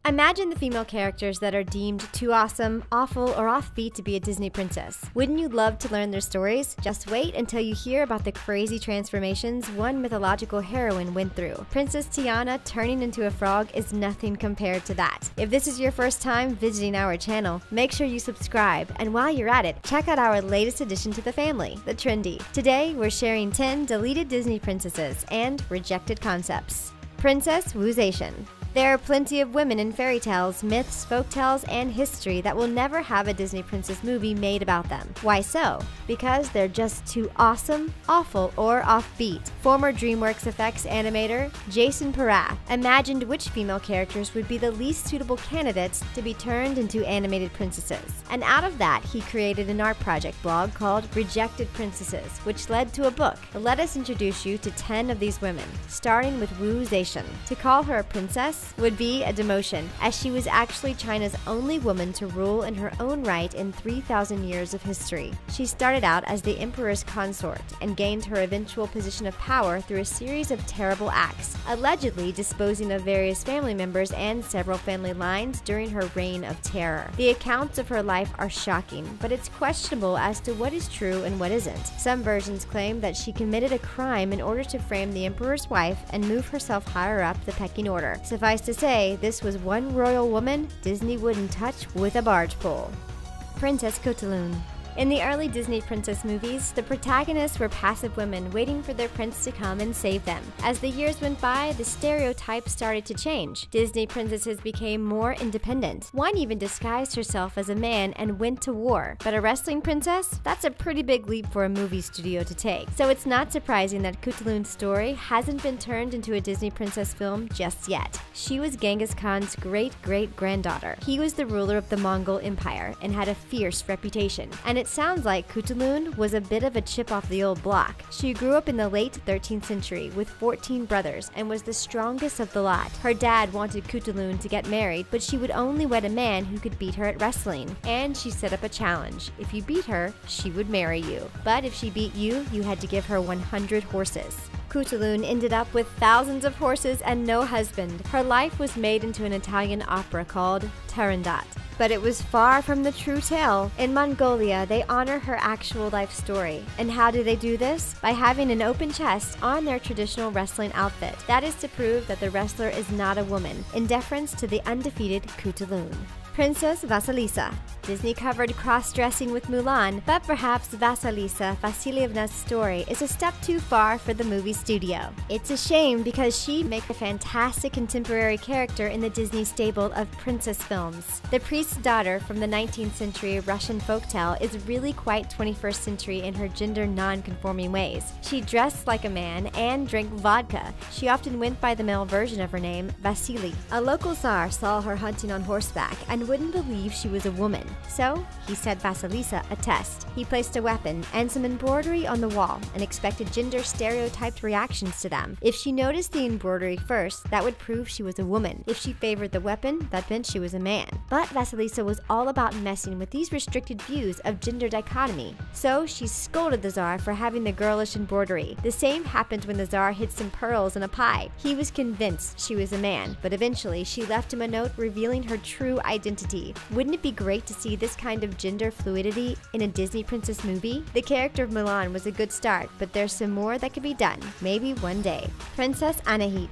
Imagine the female characters that are deemed too awesome, awful, or offbeat to be a Disney princess. Wouldn't you love to learn their stories? Just wait until you hear about the crazy transformations one mythological heroine went through. Princess Tiana turning into a frog is nothing compared to that. If this is your first time visiting our channel, make sure you subscribe, and while you're at it, check out our latest addition to the family, the Trendy. Today, we're sharing 10 deleted Disney princesses and rejected concepts. Princess Wu Zetian. There are plenty of women in fairy tales, myths, folktales, and history that will never have a Disney princess movie made about them. Why so? Because they're just too awesome, awful, or offbeat. Former DreamWorks Effects Animator Jason Porath imagined which female characters would be the least suitable candidates to be turned into animated princesses. And out of that, he created an art project blog called Rejected Princesses, which led to a book. Let us introduce you to 10 of these women, starting with Wu Zetian. To call her a princess would be a demotion, as she was actually China's only woman to rule in her own right in 3,000 years of history. She started out as the emperor's consort and gained her eventual position of power through a series of terrible acts, allegedly disposing of various family members and several family lines during her reign of terror. The accounts of her life are shocking, but it's questionable as to what is true and what isn't. Some versions claim that she committed a crime in order to frame the emperor's wife and move herself higher up the pecking order. Suffice to say, this was one royal woman Disney wouldn't touch with a barge pole. Princess Khutulun. In the early Disney princess movies, the protagonists were passive women waiting for their prince to come and save them. As the years went by, the stereotype started to change. Disney princesses became more independent. One even disguised herself as a man and went to war. But a wrestling princess? That's a pretty big leap for a movie studio to take. So it's not surprising that Khutulun's story hasn't been turned into a Disney princess film just yet. She was Genghis Khan's great-great-granddaughter. He was the ruler of the Mongol Empire and had a fierce reputation. And it sounds like Khutulun was a bit of a chip off the old block. She grew up in the late 13th century with 14 brothers and was the strongest of the lot. Her dad wanted Khutulun to get married, but she would only wed a man who could beat her at wrestling. And she set up a challenge. If you beat her, she would marry you. But if she beat you, you had to give her 100 horses. Khutulun ended up with thousands of horses and no husband. Her life was made into an Italian opera called Turandot. But it was far from the true tale. In Mongolia, they honor her actual life story. And how do they do this? By having an open chest on their traditional wrestling outfit. That is to prove that the wrestler is not a woman, in deference to the undefeated Khutulun. Princess Vasilisa. Disney covered cross-dressing with Mulan, but perhaps Vasilisa Vasilievna's story is a step too far for the movie studio. It's a shame because she makes a fantastic contemporary character in the Disney stable of princess films. The priest's daughter from the 19th century Russian folktale is really quite 21st century in her gender non-conforming ways. She dressed like a man and drank vodka. She often went by the male version of her name, Vasily. A local Tsar saw her hunting on horseback and wouldn't believe she was a woman. So, he set Vasilisa a test. He placed a weapon and some embroidery on the wall and expected gender-stereotyped reactions to them. If she noticed the embroidery first, that would prove she was a woman. If she favored the weapon, that meant she was a man. But Vasilisa was all about messing with these restricted views of gender dichotomy. So, she scolded the Tsar for having the girlish embroidery. The same happened when the Tsar hid some pearls in a pie. He was convinced she was a man, but eventually she left him a note revealing her true identity. Wouldn't it be great to see this kind of gender fluidity in a Disney princess movie? The character of Mulan was a good start, but there's some more that could be done, maybe one day. Princess Anahit.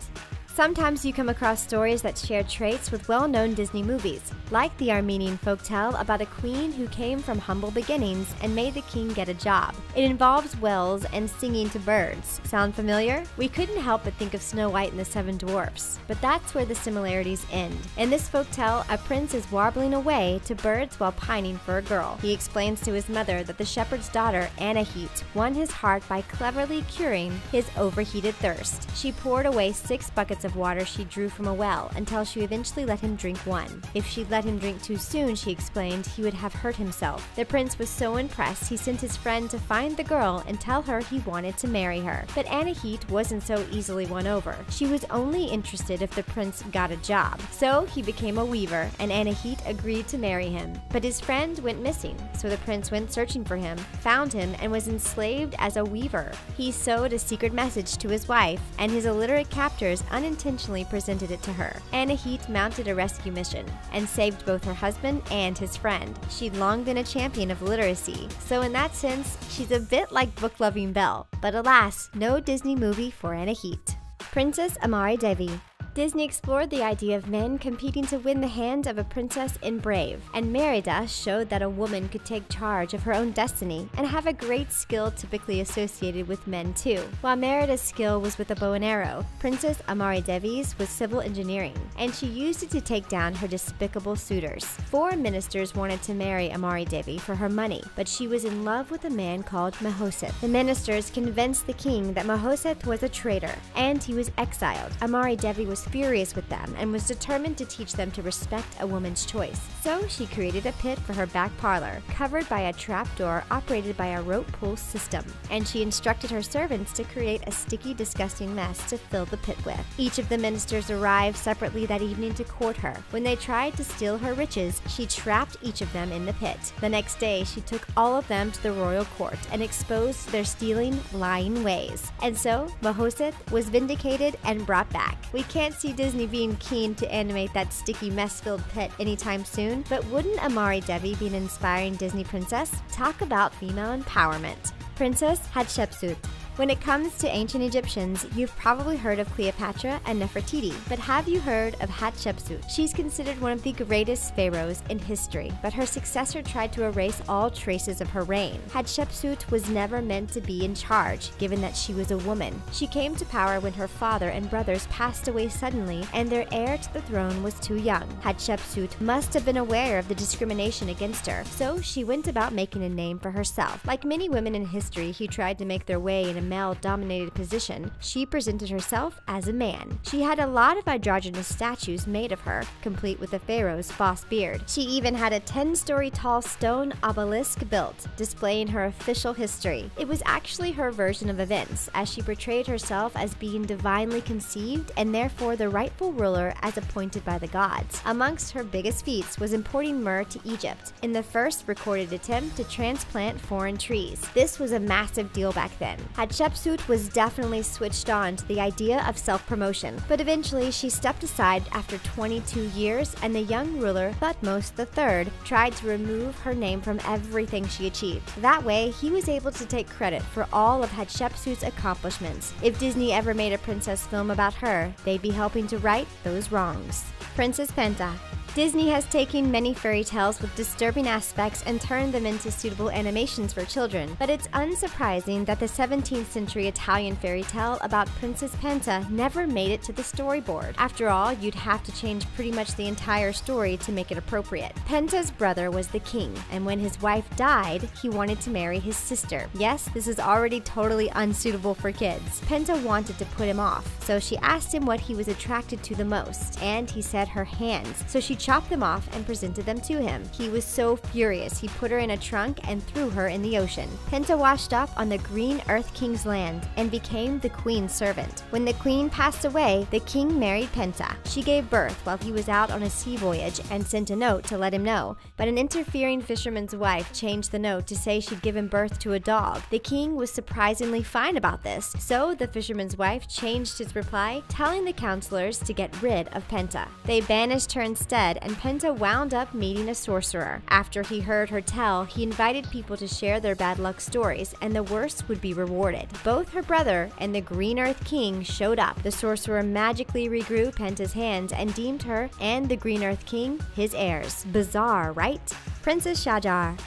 Sometimes you come across stories that share traits with well-known Disney movies, like the Armenian folktale about a queen who came from humble beginnings and made the king get a job. It involves wells and singing to birds. Sound familiar? We couldn't help but think of Snow White and the Seven Dwarfs, but that's where the similarities end. In this folktale, a prince is warbling away to birds while pining for a girl. He explains to his mother that the shepherd's daughter, Anahit, won his heart by cleverly curing his overheated thirst. She poured away 6 buckets of water she drew from a well until she eventually let him drink one. If she'd let him drink too soon, she explained, he would have hurt himself. The prince was so impressed he sent his friend to find the girl and tell her he wanted to marry her. But Anahit wasn't so easily won over. She was only interested if the prince got a job. So he became a weaver and Anahit agreed to marry him. But his friend went missing, so the prince went searching for him, found him, and was enslaved as a weaver. He sewed a secret message to his wife, and his illiterate captors unintentionally unintentionally presented it to her. Anahit mounted a rescue mission and saved both her husband and his friend. She'd long been a champion of literacy, so in that sense, she's a bit like book-loving Belle. But alas, no Disney movie for Anahit. Princess Amari Devi. Disney explored the idea of men competing to win the hand of a princess in Brave, and Merida showed that a woman could take charge of her own destiny and have a great skill typically associated with men too. While Merida's skill was with a bow and arrow, Princess Amari Devi's was civil engineering, and she used it to take down her despicable suitors. 4 ministers wanted to marry Amari Devi for her money, but she was in love with a man called Mahoseth. The ministers convinced the king that Mahoseth was a traitor, and he was exiled. Amari Devi was furious with them and was determined to teach them to respect a woman's choice. So she created a pit for her back parlor, covered by a trapdoor operated by a rope pull system, and she instructed her servants to create a sticky, disgusting mess to fill the pit with. Each of the ministers arrived separately that evening to court her. When they tried to steal her riches, she trapped each of them in the pit. The next day, she took all of them to the royal court and exposed their stealing, lying ways. And so, Mahoseth was vindicated and brought back. We can't see Disney being keen to animate that sticky mess-filled pit anytime soon, but wouldn't Amari Devi be an inspiring Disney princess? Talk about female empowerment. Princess Hatshepsut. When it comes to ancient Egyptians, you've probably heard of Cleopatra and Nefertiti, but have you heard of Hatshepsut? She's considered one of the greatest pharaohs in history, but her successor tried to erase all traces of her reign. Hatshepsut was never meant to be in charge, given that she was a woman. She came to power when her father and brothers passed away suddenly, and their heir to the throne was too young. Hatshepsut must have been aware of the discrimination against her, so she went about making a name for herself. Like many women in history who tried to make their way in a male-dominated position, she presented herself as a man. She had a lot of androgynous statues made of her, complete with the pharaoh's boss beard. She even had a 10-story tall stone obelisk built, displaying her official history. It was actually her version of events, as she portrayed herself as being divinely conceived and therefore the rightful ruler as appointed by the gods. Amongst her biggest feats was importing myrrh to Egypt, in the first recorded attempt to transplant foreign trees. This was a massive deal back then. Hatshepsut was definitely switched on to the idea of self-promotion, but eventually she stepped aside after 22 years, and the young ruler, Thutmose III, tried to remove her name from everything she achieved. That way, he was able to take credit for all of Hatshepsut's accomplishments. If Disney ever made a princess film about her, they'd be helping to right those wrongs. Princess Penta. Disney has taken many fairy tales with disturbing aspects and turned them into suitable animations for children, but it's unsurprising that the 17th century Italian fairy tale about Princess Penta never made it to the storyboard. After all, you'd have to change pretty much the entire story to make it appropriate. Penta's brother was the king, and when his wife died, he wanted to marry his sister. Yes, this is already totally unsuitable for kids. Penta wanted to put him off, so she asked him what he was attracted to the most, and he said her hands, so she chopped them off and presented them to him. He was so furious, he put her in a trunk and threw her in the ocean. Penta washed up on the Green Earth King's land and became the queen's servant. When the queen passed away, the king married Penta. She gave birth while he was out on a sea voyage and sent a note to let him know, but an interfering fisherman's wife changed the note to say she'd given birth to a dog. The king was surprisingly fine about this, so the fisherman's wife changed his reply, telling the counselors to get rid of Penta. They banished her instead, and Penta wound up meeting a sorcerer. After he heard her tell, he invited people to share their bad luck stories, and the worst would be rewarded. Both her brother and the Green Earth King showed up. The sorcerer magically regrew Penta's hands and deemed her and the Green Earth King his heirs. Bizarre, right? Princess Shajar.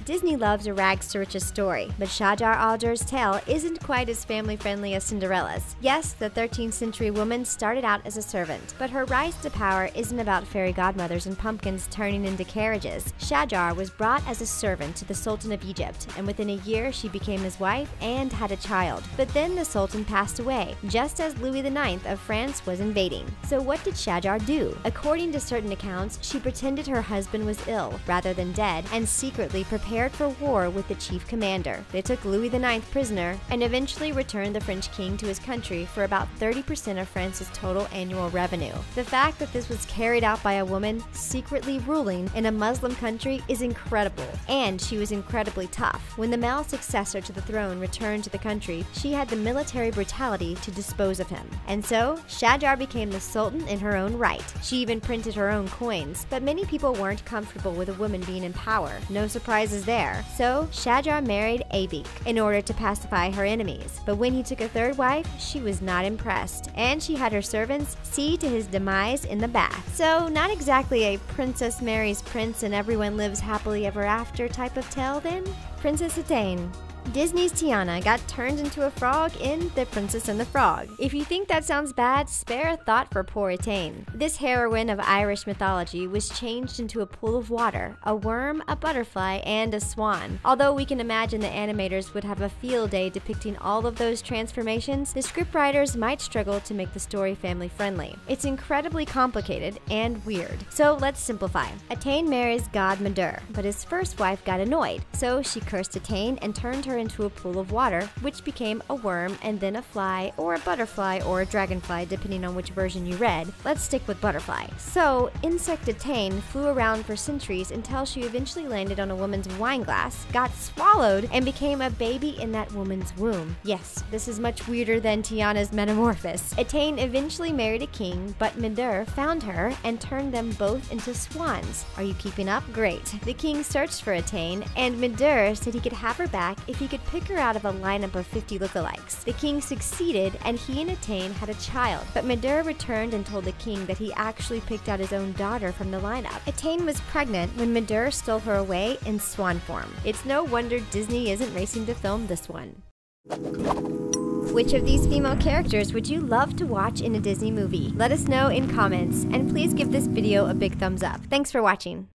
Disney loves a rags to riches story, but Shajar al-Durr's tale isn't quite as family-friendly as Cinderella's. Yes, the 13th century woman started out as a servant, but her rise to power isn't about fairy godmothers and pumpkins turning into carriages. Shajar was brought as a servant to the Sultan of Egypt, and within a year she became his wife and had a child. But then the Sultan passed away, just as Louis IX of France was invading. So what did Shajar do? According to certain accounts, she pretended her husband was ill rather than dead, and secretly prepared prepared for war with the chief commander. They took Louis IX prisoner and eventually returned the French king to his country for about 30% of France's total annual revenue. The fact that this was carried out by a woman secretly ruling in a Muslim country is incredible, and she was incredibly tough. When the male successor to the throne returned to the country, she had the military brutality to dispose of him. And so, Shajar became the sultan in her own right. She even printed her own coins, but many people weren't comfortable with a woman being in power. No surprises there. So, Shajar married Abik in order to pacify her enemies. But when he took a third wife, she was not impressed, and she had her servants see to his demise in the bath. So, not exactly a princess marries prince and everyone lives happily ever after type of tale then? Princess Hatane. Disney's Tiana got turned into a frog in The Princess and the Frog. If you think that sounds bad, spare a thought for poor Hatane. This heroine of Irish mythology was changed into a pool of water, a worm, a butterfly, and a swan. Although we can imagine the animators would have a field day depicting all of those transformations, the scriptwriters might struggle to make the story family-friendly. It's incredibly complicated and weird. So let's simplify. Hatane marries god al-Durr, but his first wife got annoyed, so she cursed Hatane and turned her into a pool of water, which became a worm and then a fly or a butterfly or a dragonfly depending on which version you read. Let's stick with butterfly. So, insect Hatane flew around for centuries until she eventually landed on a woman's wine glass, got swallowed, and became a baby in that woman's womb. Yes, this is much weirder than Tiana's metamorphosis. Hatane eventually married a king, but al-Durr found her and turned them both into swans. Are you keeping up? Great. The king searched for Hatane, and al-Durr said he could have her back if he could pick her out of a lineup of 50 lookalikes. The king succeeded, and he and Hatane had a child, but al-Durr returned and told the king that he actually picked out his own daughter from the lineup. Hatane was pregnant when al-Durr stole her away in swan form. It's no wonder Disney isn't racing to film this one. Which of these female characters would you love to watch in a Disney movie? Let us know in comments, and please give this video a big thumbs up. Thanks for watching.